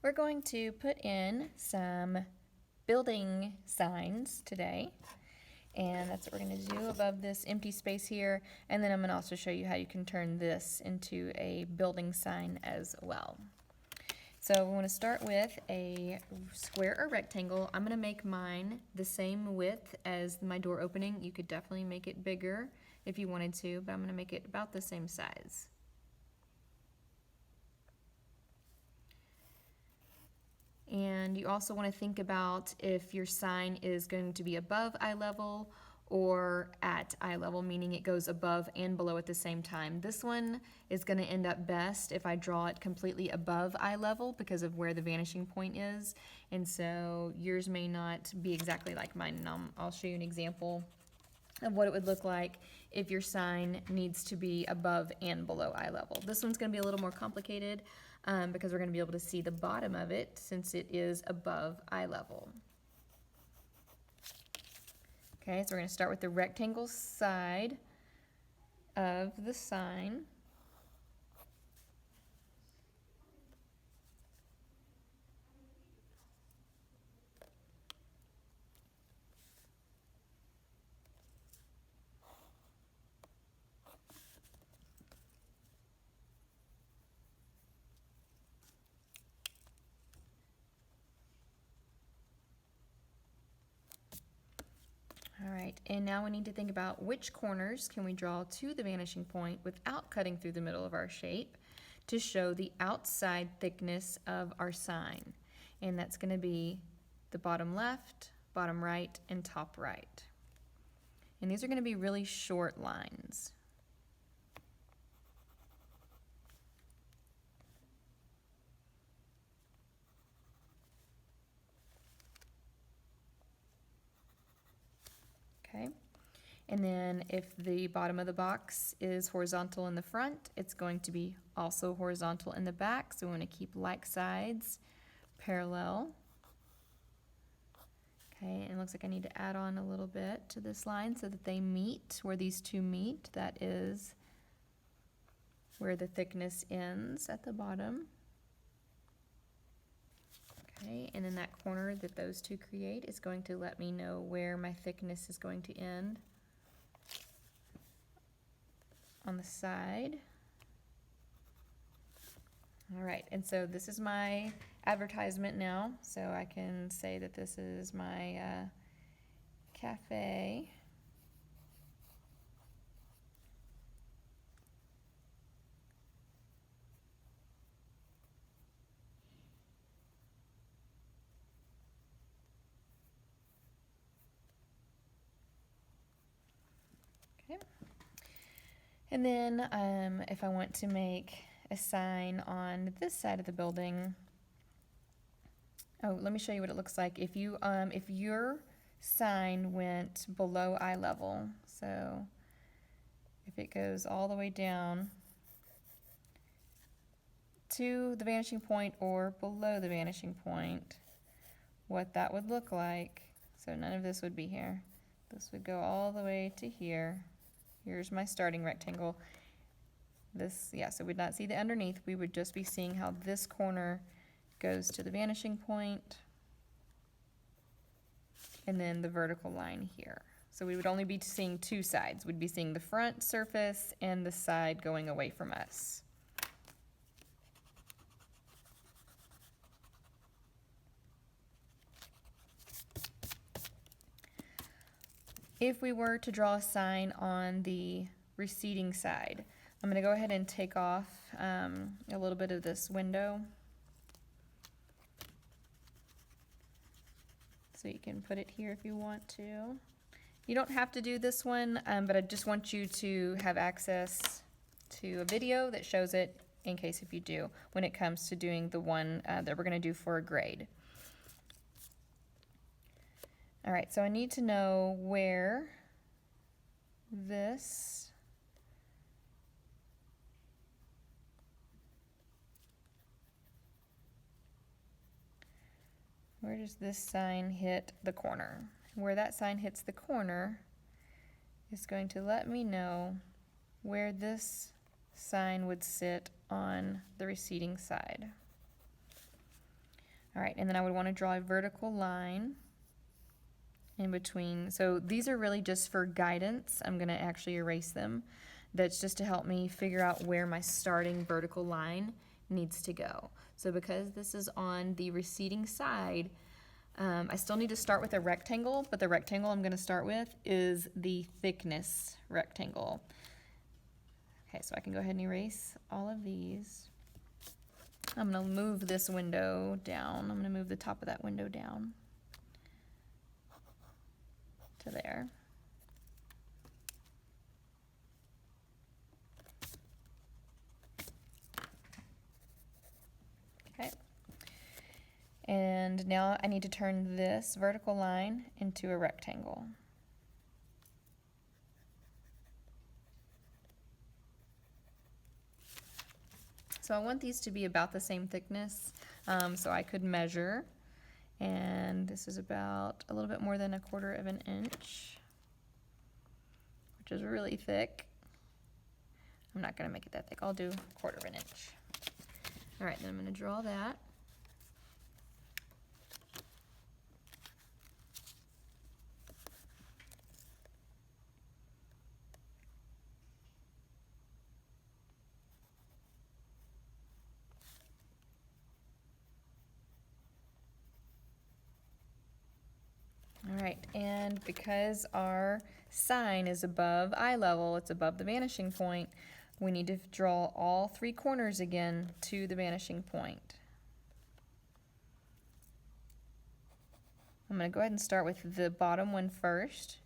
We're going to put in some building signs today, and that's what we're going to do above this empty space here. And then I'm going to also show you how you can turn this into a building sign as well. So we want to start with a square or rectangle. I'm going to make mine the same width as my door opening. You could definitely make it bigger if you wanted to, but I'm going to make it about the same size. And you also want to think about if your sign is going to be above eye level or at eye level, meaning it goes above and below at the same time. This one is going to end up best if I draw it completely above eye level because of where the vanishing point is. And so yours may not be exactly like mine. And I'll show you an example of what it would look like if your sign needs to be above and below eye level. This one's going to be a little more complicated because we're going to be able to see the bottom of it since it is above eye level. Okay, so we're going to start with the rectangle side of the sign. All right, and now we need to think about which corners can we draw to the vanishing point without cutting through the middle of our shape to show the outside thickness of our sign. And that's going to be the bottom left, bottom right, and top right. And these are going to be really short lines. Okay, and then if the bottom of the box is horizontal in the front, it's going to be also horizontal in the back, so we want to keep like sides parallel. Okay, and it looks like I need to add on a little bit to this line so that they meet where these two meet. That is where the thickness ends at the bottom. Okay, and then that corner that those two create is going to let me know where my thickness is going to end on the side. All right, and so this is my advertisement now, so I can say that this is my cafe. Okay. And then if I want to make a sign on this side of the building, oh, let me show you what it looks like if you if your sign went below eye level. So if it goes all the way down to the vanishing point or below the vanishing point, what that would look like. So none of this would be here. This would go all the way to here. Here's my starting rectangle. This, yeah, so we'd not see the underneath. We would just be seeing how this corner goes to the vanishing point and then the vertical line here. So we would only be seeing two sides. We'd be seeing the front surface and the side going away from us. If we were to draw a sign on the receding side, I'm going to go ahead and take off a little bit of this window so you can put it here if you want to. You don't have to do this one, but I just want you to have access to a video that shows it in case if you do when it comes to doing the one that we're going to do for a grade. All right, so I need to know where this where does this sign hit the corner? Where that sign hits the corner is going to let me know where this sign would sit on the receding side. All right, and then I would want to draw a vertical line in between. So these are really just for guidance. I'm going to actually erase them. That's just to help me figure out where my starting vertical line needs to go. So because this is on the receding side, I still need to start with a rectangle, but the rectangle I'm going to start with is the thickness rectangle. Okay, so I can go ahead and erase all of these. I'm going to move this window down. I'm going to move the top of that window down to there. Okay. And now I need to turn this vertical line into a rectangle. So I want these to be about the same thickness, so I could measure, and this is about a little bit more than 1/4 of an inch, which is really thick. I'm not going to make it that thick. I'll do 1/4 of an inch. All right, then I'm going to draw that. All right, and because our sign is above eye level, it's above the vanishing point, we need to draw all 3 corners again to the vanishing point. I'm going to go ahead and start with the bottom one first,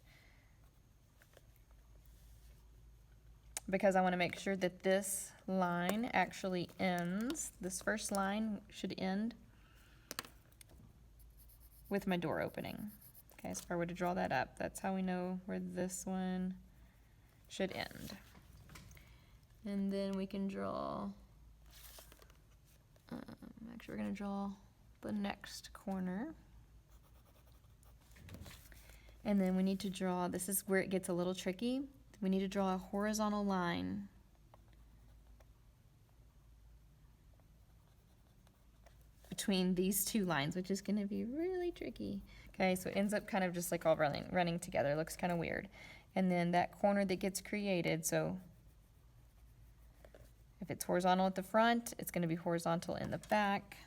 because I want to make sure that this line actually ends. This first line should end with my door opening. Okay, so if I were to draw that up, that's how we know where this one should end. And then we can draw, actually we're going to draw the next corner. And then we need to draw, this is where it gets a little tricky, we need to draw a horizontal line between these 2 lines, which is going to be really tricky. Okay, so it ends up kind of just like all running together. It looks kind of weird. And then that corner that gets created, so if it's horizontal at the front, it's going to be horizontal in the back.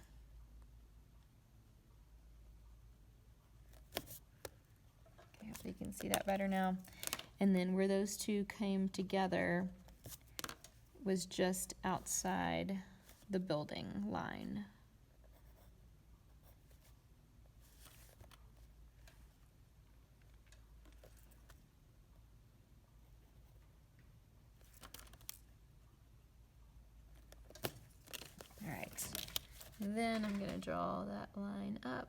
Okay, hopefully you can see that better now. And then where those 2 came together was just outside the building line. All right, and then I'm going to draw that line up,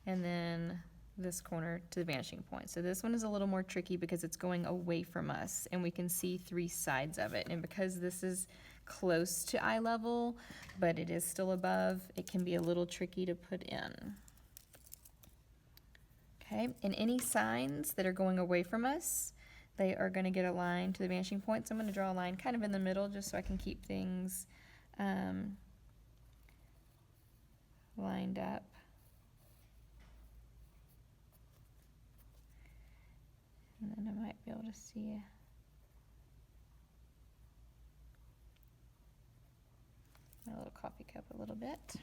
and then this corner to the vanishing point. So this one is a little more tricky because it's going away from us, and we can see 3 sides of it. And because this is close to eye level, but it is still above, it can be a little tricky to put in. Okay, and any signs that are going away from us, they are going to get a line to the vanishing point. So I'm going to draw a line kind of in the middle just so I can keep things lined up. And then I might be able to see my little coffee cup a little bit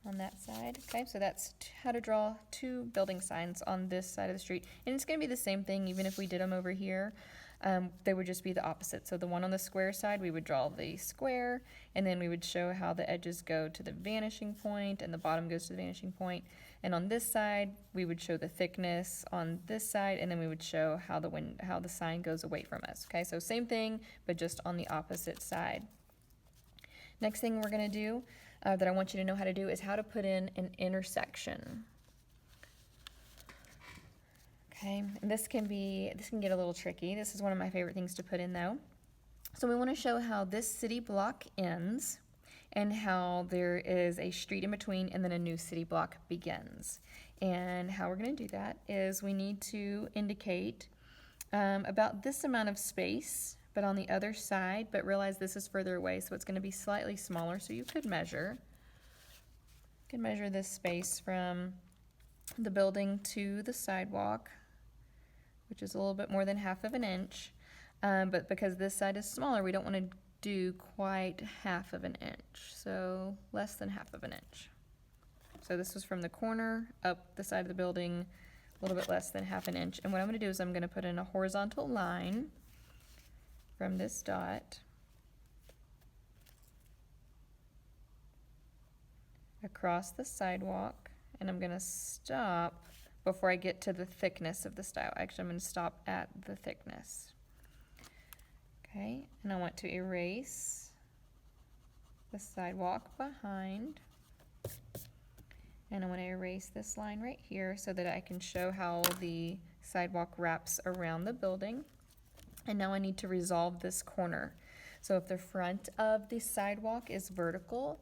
on that side. Okay, so that's how to draw 2 building signs on this side of the street. And it's going to be the same thing even if we did them over here. They would just be the opposite. So the one on the square side, we would draw the square, and then we would show how the edges go to the vanishing point and the bottom goes to the vanishing point. And on this side, we would show the thickness on this side, and then we would show how the sign goes away from us. Okay, so same thing, but just on the opposite side. Next thing we're going to do that I want you to know how to do is how to put in an intersection. Okay, and this can get a little tricky. This is one of my favorite things to put in though. So we want to show how this city block ends and how there is a street in between and then a new city block begins. And how we're going to do that is we need to indicate about this amount of space but on the other side, but realize this is further away, so it's gonna be slightly smaller, so you could measure. You can measure this space from the building to the sidewalk, which is a little bit more than 1/2 of an inch. But because this side is smaller, we don't want to do quite 1/2 of an inch, so less than 1/2 of an inch. So this was from the corner up the side of the building, a little bit less than 1/2 an inch. And what I'm going to do is I'm going to put in a horizontal line from this dot across the sidewalk, and I'm going to stop before I get to the thickness of the style. Actually, I'm going to stop at the thickness. Okay, and I want to erase the sidewalk behind. And I want to erase this line right here so that I can show how the sidewalk wraps around the building. And now I need to resolve this corner. So if the front of the sidewalk is vertical,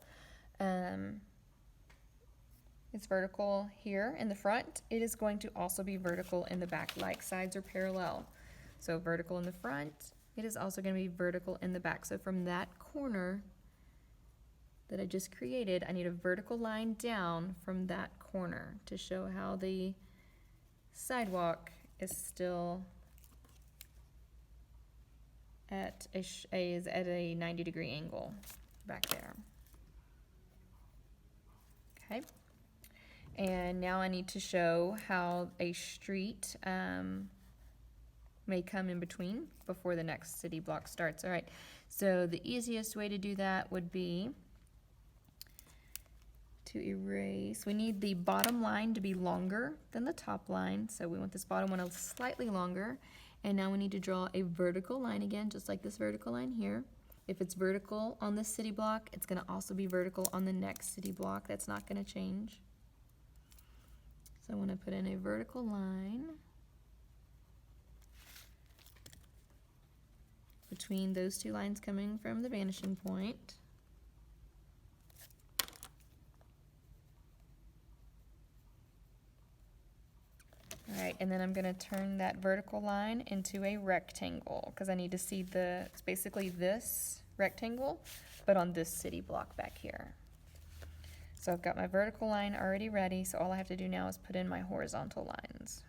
it's vertical here in the front, it is going to also be vertical in the back, like sides are parallel. So vertical in the front, it is also going to be vertical in the back. So from that corner that I just created, I need a vertical line down from that corner to show how the sidewalk is still at a 90-degree angle back there. Okay. And now I need to show how a street may come in between before the next city block starts. All right, so the easiest way to do that would be to erase. We need the bottom line to be longer than the top line, so we want this bottom one slightly longer. And now we need to draw a vertical line again, just like this vertical line here. If it's vertical on this city block, it's going to also be vertical on the next city block. That's not going to change. So I want to put in a vertical line between those two lines coming from the vanishing point. All right, and then I'm going to turn that vertical line into a rectangle because I need to see it's basically this rectangle, but on this city block back here. So I've got my vertical line already ready, so all I have to do now is put in my horizontal lines.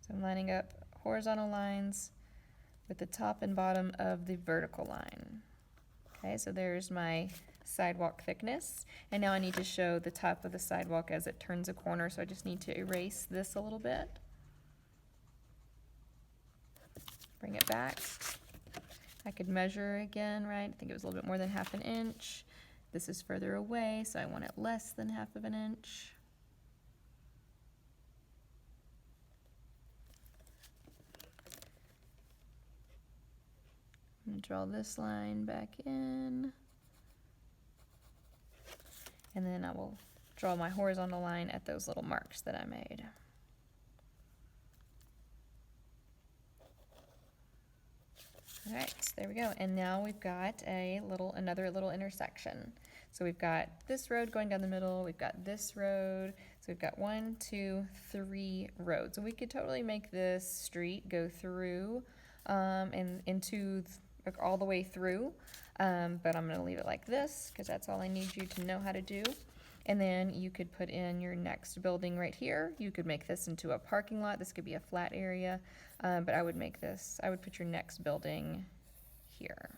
So I'm lining up horizontal lines with the top and bottom of the vertical line. Okay, so there's my sidewalk thickness, and now I need to show the top of the sidewalk as it turns a corner, so I just need to erase this a little bit. Bring it back. I could measure again, right? I think it was a little bit more than 1/2 an inch. This is further away, so I want it less than 1/2 of an inch. I'm going to draw this line back in. And then I will draw my horizontal line at those little marks that I made. All right, so there we go. And now we've got another little intersection. So we've got this road going down the middle, we've got this road, so we've got 1, 2, 3 roads. And we could totally make this street go through and into all the way through, but I'm going to leave it like this because that's all I need you to know how to do. And then you could put in your next building right here. You could make this into a parking lot. This could be a flat area, but I would put your next building here.